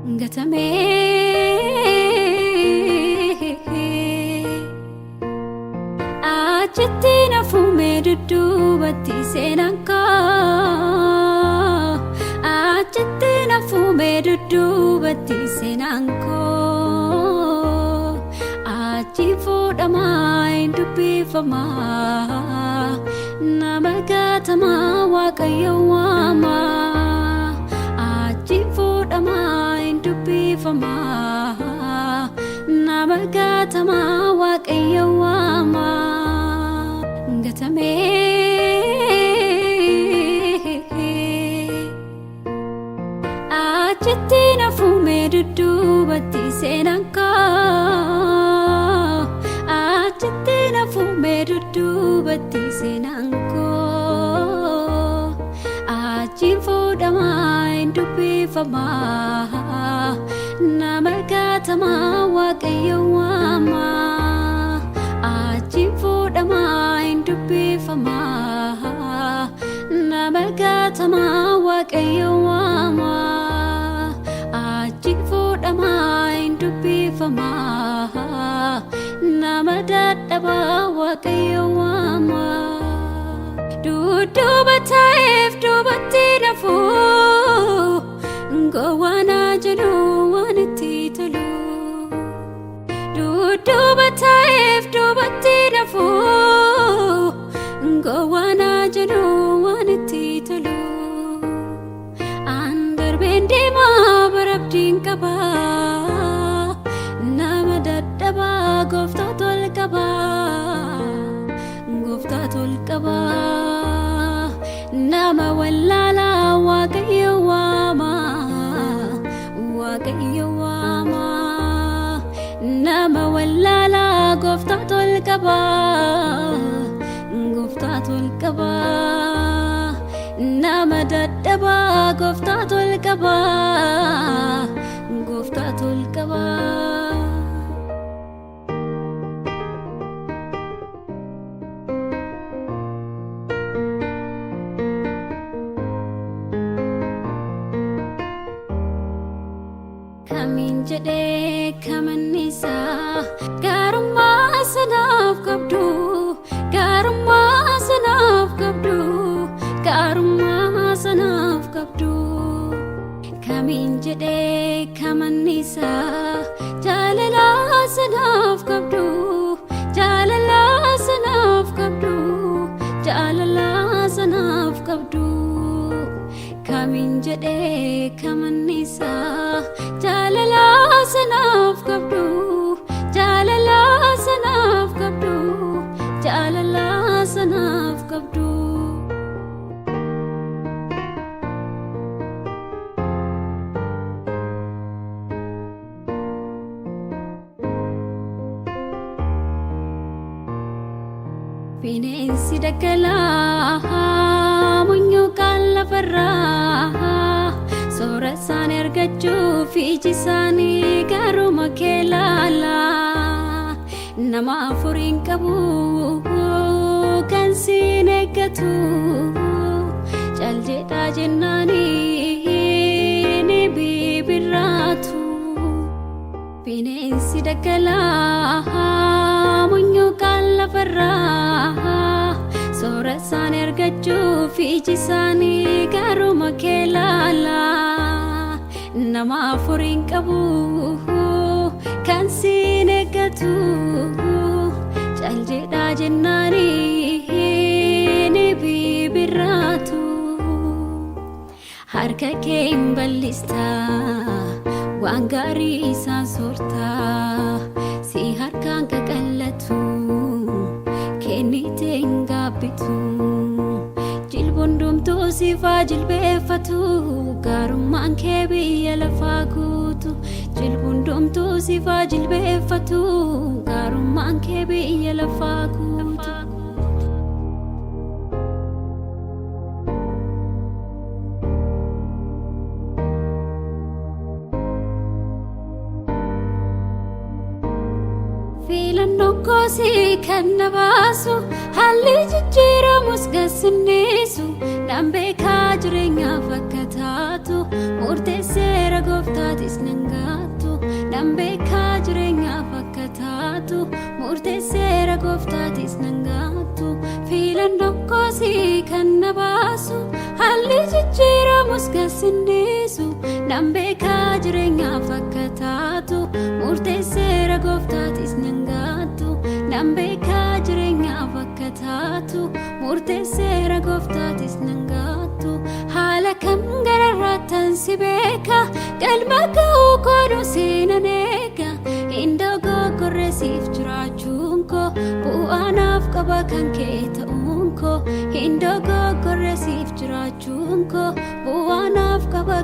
gatame achitti nafume dudubatti seenanka achitti nafume dudubatti seenanko achi fudhama indubbifama nama gatama waaqayyo waama achi fudhama indubbifama nama gatama waaqayyo waama gatame achitti nafume dudubatti seenanka achitti nafume dudubatti seenanko achi fudhama indubbifama nama gatama waaqayyo waama achi fudhama indubbifama nama gatama waaqayyo waama achi fudhama indubbifama nama dadhaba waaqayyo waama dudduba ta'eef dubatti nafu gowana jedhu waan itti tolu dudduba ta'eef dubatti nafu gowana jedhu waan itti tolu an darbeen deema barabdiin qaba nama dadhaba gooftaa tol qaba gooftaa tol qaba nama wallaala waaqayyo waama waaqayyo waama nama wallaala gooftaa tol qaba gooftaa tol qaba nama dadhaba gooftaa tol qaba gooftaa tol qaba kamin jedhe kamannisa garummaa sanaaf qabdu garummaa sanaaf qabdu garummaa sanaaf qabdu kamin jedhe kamannisa jaalala sanaaf qabdu jaalala sanaaf qabdu jaalala sanaaf qabdu kamin jedhe kamannisa jaalala sanaaf qabdu jaalala sanaaf qabdu jaalala sanaaf qabdu bineensi daggalaa munyuuqaan lafarraa soora isaanii argachuuf iji isaanii garuma kee laalaa nama afuriin qabu kan siin eeggatu cal jedhaa jennaanii ni bibirraatu bineensi daggalaa munyuuqaan lafarraa soora isaanii argachuuf iji isaanii garuma kee laalaa nama afuriin qabu kan siin eeggatu cal jedhaa jennaanii ni bibirraatu harka kee hin bal'ista waan gaarii isaan soorta si harkaan qaqallatu kennitee hin gaabbitu jilbundumtuu sifaa jilbeeffatu gaarummaan kee biyya lafaa guutu jilbundumtuu sifaa jilbeeffatu gaarummaan kee biyya lafaa guutu filannoon koosii kan na baasu haalli jijjiiramus gassinnisu nan beekaa jireenyaaf akka taatu murteesseera gooftaatis nan beekaa jireenyaaf akka taatu murteesseera gooftaatis nan gaatu filannoon koosii kan na baasu haalli jijjiiramus gassinniisu nan beekaa jireenyaaf akka taatu murteesseera gooftaatis nan gaatu nan beekaa jireenyaaf akka taatu murteesseera gooftaatis nan gaatu haala kam gararraattan si beeka galma ga'uu kooduu siinan eega hindoo goggorreesiif jiraachuun koo bu'aanaaf qaba kan kee ta'uun koo hindoo goggorreesiif jiraachuun koo bu'aanaaf qaba